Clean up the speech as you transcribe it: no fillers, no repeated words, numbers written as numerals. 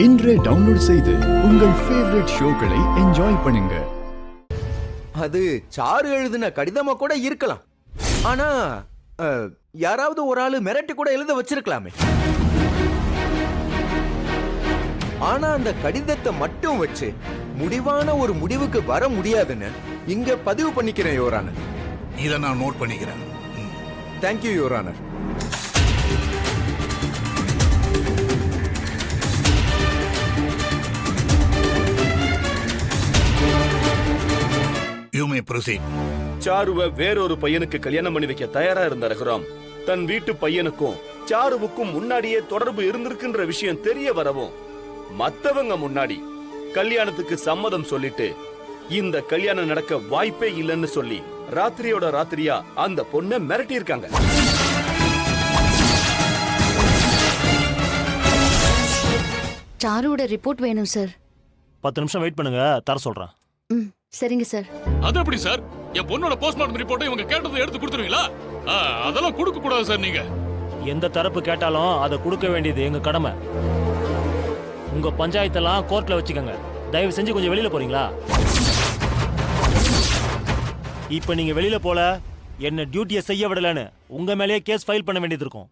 இன்றே டவுன்லோட் செய்து உங்கள் ஃபேவரட் ஷோக்களை என்ஜாய் பண்ணுங்க. அது சாரு எழுதின கடிதமா கூட இருக்கலாம். ஆனா யாராவது ஒரு ஆளு மிரட்டி கூட எழுத வச்சிருக்கலாமே. ஆனா அந்த கடிதத்தை மட்டும் வச்சு முடிவான ஒரு முடிவுக்கு வர முடியாதுன்னு இங்க பதிவு பண்ணிக்கிறேன் யுவரானர். இதை நான் நோட் பண்ணிக்கிறேன். Thank you Your Honour. You may proceed. சாருவை வேறொரு பையனுக்கு கல்யாணம் பண்ணி வைக்க தயாரா இருந்த ரகுராம் தன் வீட்டு பையனுக்கும் சாருவுக்கும் முன்னாடியே தொடர்பு இருந்திருக்குன்ற விஷயம் தெரிய வரவும் மத்தவங்க முன்னாடி கல்யாணத்துக்கு சம்மதம் சொல்லிட்டு இந்த கல்யாணம் நடக்க வாய்ப்பே இல்லைன்னு சொல்லி ராத்திரியோட ராத்திரியா அந்த பொண்ணை மிரட்டி இருக்காங்க. சாருவோட ரிப்போர்ட் வேணும் சார். 10 நிமிஷம் வெயிட் பண்ணுங்க, தர சொல்றேன். சரிங்க சார். அது எப்படி சார்? என் பொண்ணோட போஸ்ட்மார்ட்டம் ரிப்போர்ட்டை இவங்க கேட்டதை எடுத்து கொடுத்துருவீங்களா? அதெல்லாம் கொடுக்க கூடாது சார். நீங்க எந்த தரப்பு கேட்டாலும் அதை கொடுக்க வேண்டியது எங்க கடமை. உங்க பஞ்சாயத்தெல்லாம் கோர்ட்ல வச்சுக்கோங்க. தயவு செஞ்சு கொஞ்சம் வெளியில போறீங்களா? இப்ப நீங்க வெளியில போல என்ன டியூட்டியை செய்ய விடலன்னு உங்க மேலேயே கேஸ் ஃபைல் பண்ண வேண்டியது இருக்கும்.